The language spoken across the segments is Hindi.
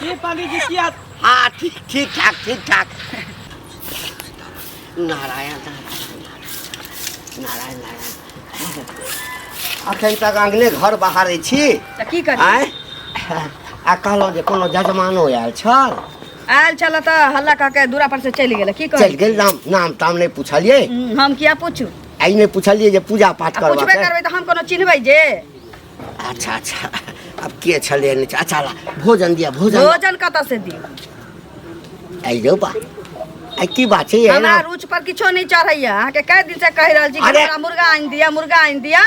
ये पंडित जी किया? हाँ ठीक ठीक ठाक नारायण नारायण नारायण अखन तक आंगने घर बाहर छी की करी आ कहलहुँ जे कोनो जजमानो आयल छल आयल चल तो हल्ला कह के दूरा पर से चली गेल की चल गेल नाम ताम नहीं पूछलिए हम किया पूछू आई नहीं पूछलिए जे पूजा पाठ करबा पूछबे करबे तो हम कोनो चिन्हबै जे अच्छा अब के छले नहीं अच्छा ला भोजन दिया भोजन कत से दी आई जो बा आई की बात छै हमरा रुच पर किछो नहीं चढ़ैया अहाँ के कई दिन से कह रहल छी कि हमरा मुर्गा आइन दिया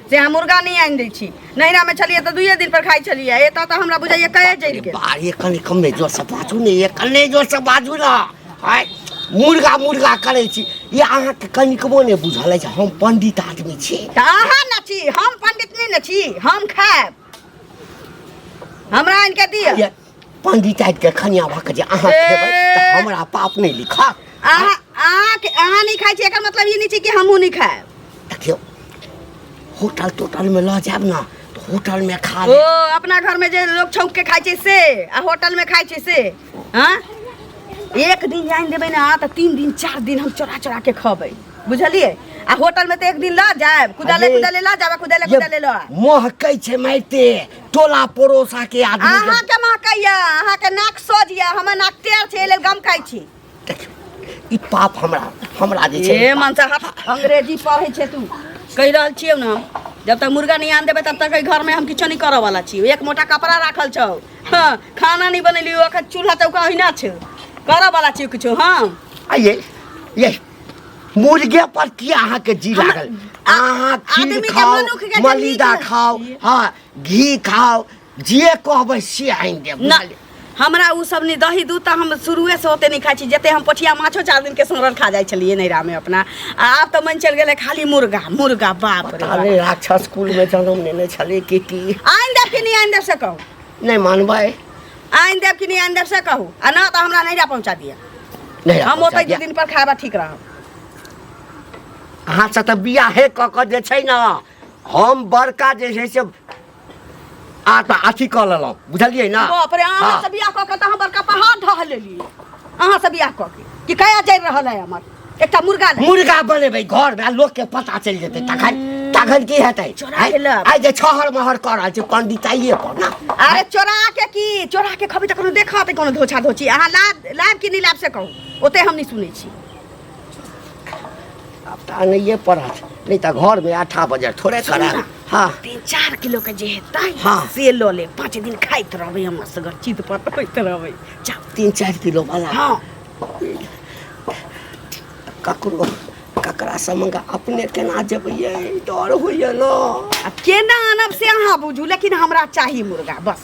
से हम मुर्गा नहीं आइन दै छी नैरा में छलिए तो 2 दिन पर खाई छलिए एत तो हमरा बुझाइए कहे जइल के बारे कने कमे जोर से बाजू ने ये कने जोर से बाजू ना हाय मुर्गा करे छी ये अहाँ के कनिकबो ने बुझल छै हम पंडित आदमी छी अहाँ न छी हम पंडित नहीं न छी हम खाएब हमरा आइन के दिया पंडित आदि के खनिया भा के जे अहाँ खेबै त हमरा पाप नहीं लिखा अहाँ नहीं खाई छी एकर मतलब ई नहीं छी कि हमहू नहीं खाएब देखियो होटल में ला जाब ना तो होटल में खा ओ अपना घर में जे लोग छौक के खाई छै से आ होटल में खाई छै से हां एक दिन जाइन देबै ना त 3 दिन 4 दिन हम चोरा के खबै बुझलिए आ होटल में तो एक दिन ला जाब कुदाले ला जाब कुदाले ला महकै छै माइते टोला पड़ोसा के आदमी अहाँ के महकैया अहाँ के नाक सोजिया हमर नाक टेढ़ छै लेल गम खाई छी ई पाप हमरा जे छै ए मनसा अंग्रेजी पढ़ै छै तू कह रहल छियै ना जब तक मुर्गा नहीं आन देबै तब तक घर में हम किछो नहीं करऽ वाला छी एक मोटा कपड़ा राखल छौ हां खाना नहीं बनेलियो अखन चूल्हा चौका ओहिना छै करऽ वाला छी किछो हां ये मुर्गे पर की अहाँ के जी लागल अहाँ खीर खाओ मलिदा खाओ हाँ घी खाओ जे कहबै से आइन देब हमरा उ सब नहीं दही दूध हम शुरुए से होते नहीं खाई छी जते हम पोठिया माछो 4 दिन के सोरल खा जाय छलिए नैरा में अपना आब तो मन चल गेले खाली मुर्गा बाप रे अरे राक्षस स्कूल में जन्म लेने छले की आइन देब कि नहीं आइन देब से कहू नहीं मानबै आइन देब कि नहीं आइन देब से कहू आ ना तो हमरा नैरा पहुंचा दिया हम ओतै दिन पर खाबा ठीक रहब अहाँ से तो बियाहे क के जे छै ना हम बड़का जे छै से अथी कऽ लेलहुँ बुझलियै ना बाप रे अहाँ से बियाह कऽ के तऽ हम बड़का पहाड़ ढह लेलियै अहाँ से बियाह कऽ के कि कया चलि रहल है हमर एकटा मुर्गा बनेबै घर में लोग के पता चल जेतै तखन की हेतै आइ जे छहर महर कर रहल छै पंडिताइए पर ना अरे चोरा के खबै त कोनो देखत कोनो धोछा धोची अहाँ लाभ कि नहीं लाभ से कहू ओते हम नहीं सुनै छी अब त नहीं पड़त नहीं त घर में 8 बजे थोड़े करा हाँ 3-4 किलो के जे हेतै हाँ से लो ले 5 दिन खाइत रहबै हम सगर चित पर होइत रहबै 3-4 किलो वाला हाँ ककरा संग अपने केना जेबै डर होइए न केना आनब से अहाँ बुझू लेकिन हमरा चाही मुर्गा बस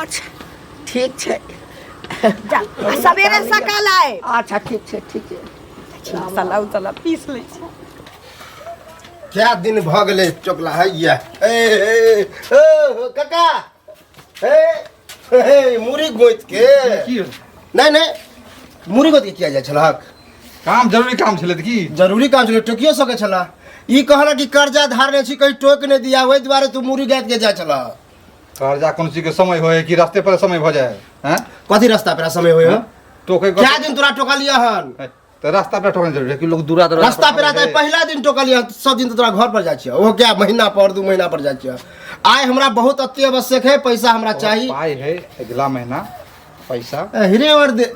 अच्छा ठीक छै जा सवेरे सकाल आए अच्छा ठीक छै मसाला पीस लै छी क्या दिन भ गेले चोकला है या ए काका मुरी गोइत के नहीं मुरी गोइत के किया जाय छलक काम जरूरी काम छले त की जरूरी काम छले टोकियो सके छला ई कहला कि कर्जा धारने छी कहीं टोक ने दिया ओइ द्वारे तू मुरी गात के जाय छला कर्जा कोन चीज के समय होय कि रास्ते पर समय भ जाय हैं कथि रास्ता पर समय होय टोके क्या दिन तोरा टोका लिया हन तो रास्ता पे टोकने जरूरी है कि लोग दूरा रास्ता पे रहता है पहला दिन टोका लिया सब दिन तो तोरा घर पर जाय छियै ओ क्या महीना पर 2 महीना पर जाय छियै आइ हमरा बहुत अति आवश्यक है पैसा हमरा चाहिए पाई है अगला महीना पैसा हिरे और दे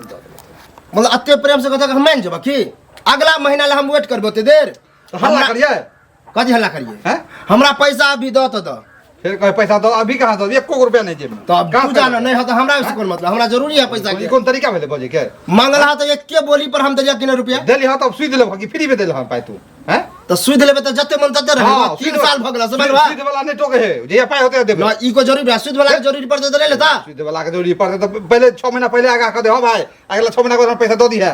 मतलब अति प्रेम से कहता हम मान जेबा की अगला महीना ला हम वेट करबो ते देर हल्ला करिए कथि हल्ला करिए हैं हमरा पैसा अभी दो तो दो फिर कहे पैसा दो अभी कहां दो 1 रुपया नहीं जेब में तो अब तू जाना नहीं हो तो हमरा से कोन मतलब हमरा जरूरी है पैसा के कौन तरीका भेले बजे के मांगला तो एक के बोली पर हम दे किने रुपया देली हां तो सुई देले कि फ्री में देले हां पाई तू हैं तो सुई देले तो जत्ते मन तत्ते रहे 3 साल भ गेला समझ बा सुई वाला नहीं टोके है जे पाई होते देबे ना ई को जरूरी है सुई वाला के जरूरी पर दे लेता सुई वाला के जरूरी पर तो पहले 6 महीना पहले आगा कर दे हो भाई अगला 6 महीना को पैसा दो दी है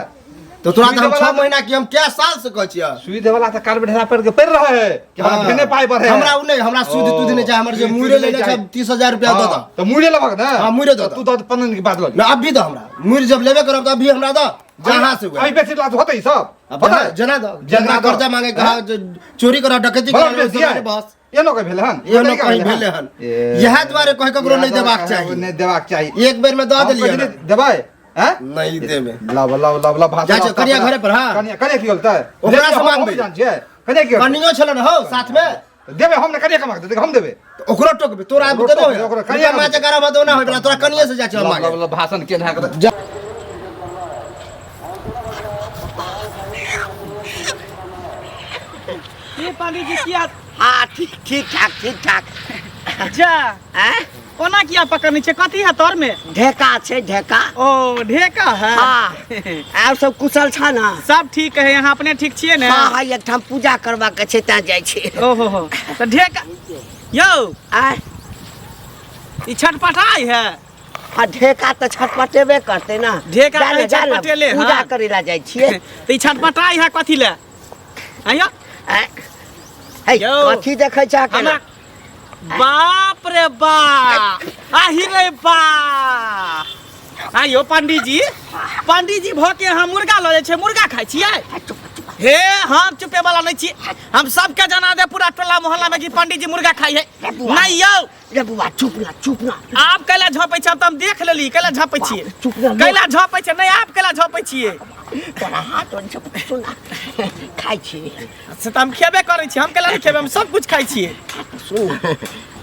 तो तुरंत हम 6 महीना की हम क्या साल से कह छियै सुई देवाला त काल बढ़ा पर के रहा है कि हमरा भेने पाई पर है हमरा उ नहीं हमरा सुई तू दिन चाहे हमर जे मुरे लेने छ 30000 रुपया दो तो मुरे लेबक ना हां मुरे दो तू तो 15 दिन के बाद लो ना अभी दो हमरा मुरे जब लेबे करब त अभी हमरा दो जहाँ से हुआ अभी बेसी लाज होते ही सब अब जना दो जना कर्जा मांगे कहा चोरी करा डकैती करा बस ये नो कहीं भेले हन ये नो कहीं भेले हन यह द्वारे कहीं ककरो नहीं देबाक चाहिए नहीं देबाक चाहिए एक बेर में दे देलिए देबाय हैं नहीं देबे ला भाषा जा करिया घरे पर हां कनिया की बोलता है ओकरा से मांगबे जान छियै कनिया की कनियो छलन हो साथ में देबे हम ने कनिया का मांग दे हम देबे ओकरो टोकबे तोरा आब दे दो ओकरा कनिया माचे करा बदो ना होइबला तोरा कनिया से जाचे मांगे भाषण के ना ये पानी जी किया हाँ ठीक ठाक जा हैं कोना किया पकड़नी छे कथी है तोर में ढेका छे ढेका ओ ढेका है हाँ आर सब कुशल छ ना सब ठीक है यहाँ अपने ठीक छिए ने हाँ हाँ एक ठाम पूजा करबा के छे ता जाय छे ओहो हो तो ढेका यो आ ई छटपटाई है हाँ ढेका तो छटपटेबे करते ना ढेका जाने तो छटपटेले, पूजा हाँ। करे ला जाय छिए तो ई छटपटाई है कथी ले आयो हे यौ। कथी देखै छ के हमरा बाप रे बाप आहि रे बा आयो पंडित जी भ के हम मुर्गा ल जाय छै मुर्गा खाय छियै हे हम चुपे वाला नहीं छियै हम सबके जना दे पूरा टोला मोहल्ला में कि पंडित जी मुर्गा खाई है नहीं यौ रे बुआ चुप ना आप कैला झपै छै हम देख लेली कैला झपै छियै चुप ना कैला झपै छै नहीं आप कैला झपै छियै तोरा हाथ और सब सुना खाय छी से त हम खेबे करै छी हम कैला नहीं खेबे हम सब कुछ खाय छियै सुन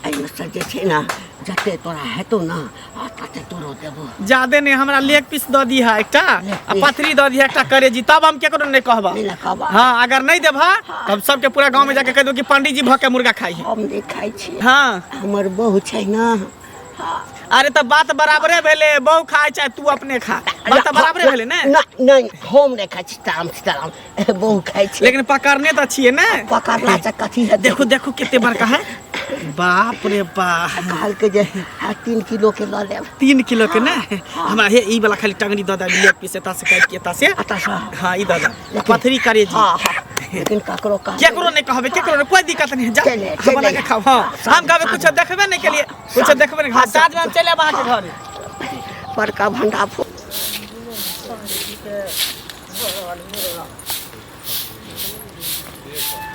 आइयो सजे छै ना जते तोरा हेतौ ना तते तोरो देबो ज्यादा नहीं हमरा लेग पीस द दी है एकटा आ पथरी द दी है एकटा करेजी तब हम केकरो नहीं कहबा नहीं ना कहबा हाँ अगर नहीं देबा तब सबके पूरा गांव में जाके कह दो कि पंडित जी भके मुर्गा खाई है हम नहीं खाय छी हाँ हमर बहू छै ना अरे तो बात बराबरे भेले बहु खाए चाहे तू अपने खा बात तो बराबरे भेले ने नहीं हम नहीं खाय छी सीताराम बहू खाय छी लेकिन पकड़ने तो छिए ने पकड़ना से कथी है देखो देखो कितने बड़का है बाप रे बाप काल के जे 3 किलो के ल लेब 3 किलो के ना हमरा हे ई वाला खाली टंगनी द दा लेग पीस एता से काट के एता से हां ई द दा पथरी करे जी हां लेकिन काकरो का केकरो नहीं कहबे केकरो नहीं कोई दिक्कत नहीं है जा हम बना के खाओ हां हम कहबे कुछ देखबे नहीं के लिए कुछ देखबे नहीं हां साथ में हम चले अब के घर बड़का भंडा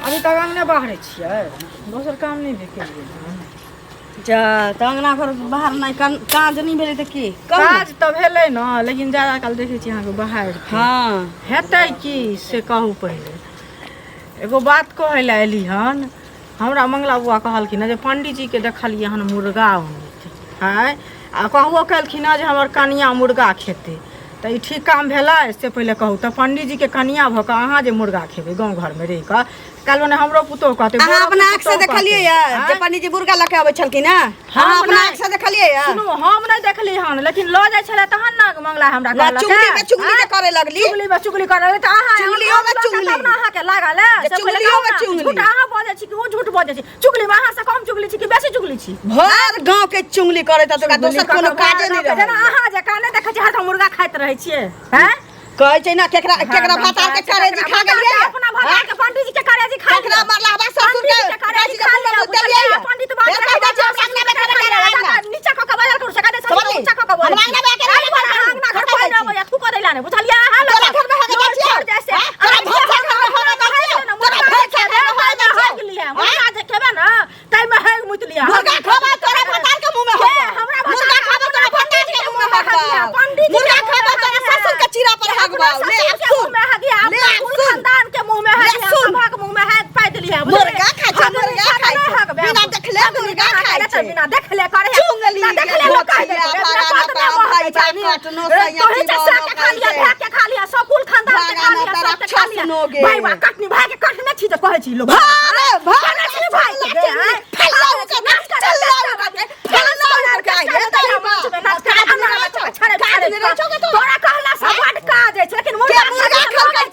अभी तक अंगने बाहर छियै दोसर काम नहीं देखेलिए जा त अंगना घर बाहर नहीं काज नहीं भेले त की काज तो भेलै न लेकिन ज्यादा काल देखै छी अहाँ के बाहर हाँ हेतै की से कहू पहिले एगो बात कहै ला एली हन हमरा मंगला बुआ कहलखिन जे पंडित जी के देखलिए हन मुर्गा है आ कहबो कहलखिन जे हमर कनिया मुर्गा खेते तो ई ठीक काम भेलै से पहिले कहू तो पंडित जी के कनिया भ के अहाँ जे मुर्गा खेबै गाँव घर में रहि के कल ने हमरो पुतो कहते अहाँ अपना आँख से देखलिए या जे पंडित जी मुर्गा लके आबै छलखिन ना अहाँ अपना आँख से देखलिए या सुनू हम नहीं देखली हन लेकिन ल जाय छले तहन ना मंगला हमरा ना चुगली में चुगली के करे लगली चुगली करे त अहाँ चुगलियो में चुगली तब ना अहाँ के लागल है चुगलियो में चुगली झूठ अहाँ बाजै छी कि ओ झूठ बाजै छी चुगली में अहाँ से कम चुगली छी कि बेसी चुगली छी भर गांव के चुगली करे त तोरा दोसर कोनो काजे नहीं रहे जेना अहाँ जे काने देखै छी हर मुर्गा खाइत रहै छियै हैं कहै छै ना केकरा केकरा भाता के करे जी खा गेलिए अपना भाता के पंडित जी के करे जी खा केकरा मरला बा ससुर के करे जी के देलिए पंडित बात कहै छै हम संगे में करे नीचा क के बाजार करू सका दे सब नीचा क के बोल हमरा अंगना में के अंगना घर कोई ना बया तू को दैला ने बुझलिया हां तोरा घर में हगे जाय जैसे तोरा भोज घर में होना चाहिए तोरा भोज घर में होना चाहिए लिया मुर्गा जे खेबे ना तै में है मुत लिया मुर्गा खाबा तोरा भतार के मुंह में हो हमरा मुर्गा खाबा तोरा भतार के मुंह में हो पंडित मुर्गा खाबा तोरा ससुर के चीरा पर हगबा ले मुंह में है दिया अपना पूरा खानदान के मुंह में है सभा के मुंह में है पाइ दिलिया मुर्गा खा मुर्गा खाइ बिना देखले मुर्गा खाइ छै बिना देखले करे चुंगली देखले लोग खाइ कटनो से खा लिया के खा लिया सब कुल खानदान के खा लिया सब खा लिया भाई बा कटनी भाई के कटने छी त कहै छी लोग भारे भारे छी भाई के फैलाओ के नाच कर चलाओ के फैलाओ के तोरा कहला सब बड काज छै लेकिन मुर्गा खा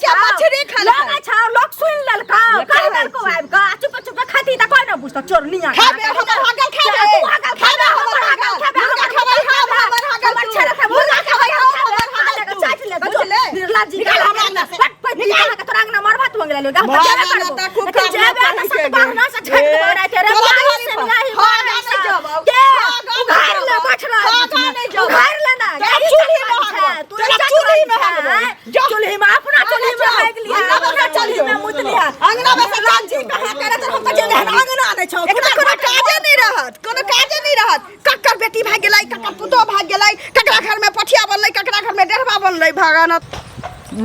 के मछली खा लगे छ लोग सुन लेलका कह देलको आबि का चुप चुप खाती त कोई न बुझता चोर निया खाबे हमर हगल खाबे हमर हगल मुर्गा खबै हमर हगल छले के मुर्गा खबै हमर हगल चाट ले बुझले निर्लज्जी के हमरा ना पट पट निकाल के तोरा ना मारबा तू अंगला ले गा लेकिन जेबे ना सब बहना से छट बोरा तेरे बाहर से नहीं हो के घर ले बैठ रहा घर ले ना चूल्ही में तू चूल्ही में छौ एकरा कोनो काजे नहीं रहत ककर बेटी भाग गेलै ककर पुतो भाग गेलै ककरा घर में पठिया बनलै ककरा घर में डेढ़वा बनलै भगवान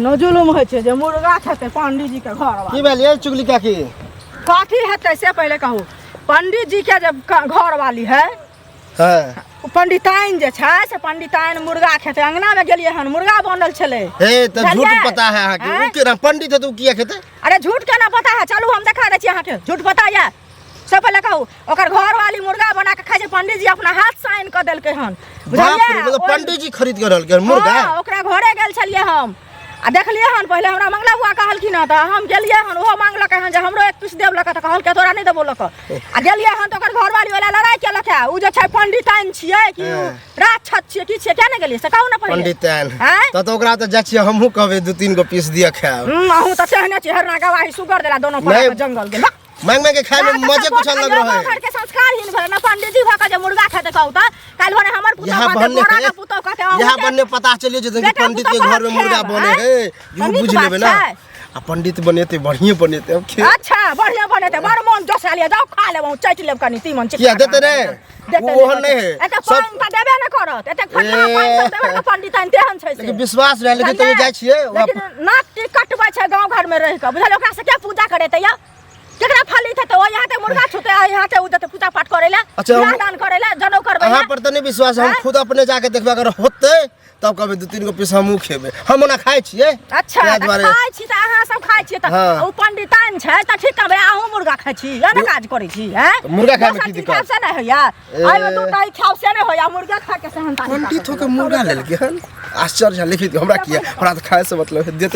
न जुलुम होइ छै जे मुर्गा खेतै पंडित जी के घर की भेलिए चुगली काकी कथी हेतै से पहले कहू पंडित जी के जब घर वाली है हां पंडिताइन जे छै से पंडिताइन मुर्गा खेतै अंगना में गेलियै हन मुर्गा बनल छलै हे त झूठ पता है अहाँ के केना पंडित है तो किया खेते अरे झूठ केना पता है चलू हम देखा दै छी अहाँ के झूठ पता है से पहले कहू ओकर घर वाली मुर्गा बना के खाइ छै पंडित जी अपना हाथ साइन क देलकै हन बुझलियै मतलब पंडित जी खरीद के रहल के मुर्गा ओकरा घरे गेल छलियै हम आ देखलियै हन पहले हमरा मंगला बुआ कहलखिन त हम गेलियै हन ओहो मांगलकै हन जे हमरो एक पीस देब लक त कहलकै तोरा नहि देबो लक आ गेलियै हन त ओकर घरवाली वाला लड़ाई केलक है उ जे छै पंडिताइन छियै कि राक्षस छियै की छियै क्या ने गेलियै से कहू ना पहले पंडिताइन त ओकरा त जाइ छियै हमहू कहबै 2-3 गो पीस दिया खाब अहू त चाहने छी हरना गवाही सुगर देला दोनों पर जंगल गेल मांग के खाए में मजे कुछ अलग रहे घर के संस्कार ही भेल ना पंडित जी भका जे मुर्गा खेते कहू त काल भने हमर पुता का बोरा का पुता कहते यहां बनने पता चलिए जे पंडित के घर में मुर्गा बने है यू बुझ लेबे ना आ पंडित बनेते बढ़िया बनेते अब अच्छा बढ़िया बनेते बड़ मन जोश आलिए जाओ खा लेबो चैट लेब कनी तीमन किया देते रे ओहन नहीं है एते पानी त देबे न करत एते फटना पानी त देबे न पंडिताइन तेहन छै से लेकिन विश्वास रह लेकिन तो जाय छियै लेकिन नाक टी कटबै छै गांव घर में रह के बुझल ओकरा से क्या पूजा करे त या केकरा फलित है तो यहाँ ते मुर्गा छुते यहाँ ते उधर पूजा पाठ करेला दान करेला जनौ करबै अहाँ पर त नहीं विश्वास हम खुद अपने जाके देखबा अगर होते तब कभी 2-3 गो पीस हमहू खेबे हम ना खाइ छियै अच्छा खाइ छी त अहाँ सब खाइ छी त ओ पंडिताइन छै त ठीक कहबे अहूँ मुर्गा खाइ छी या ना काज करै छी हैं मुर्गा खाए में की दिक्कत से नहीं होया आइ में तू नहीं खाव से नहीं होया मुर्गा खा के सहनता पंडित हो के मुर्गा लेल के हन आश्चर्य है लेकिन हमरा किया हमरा त खाए से मतलब देते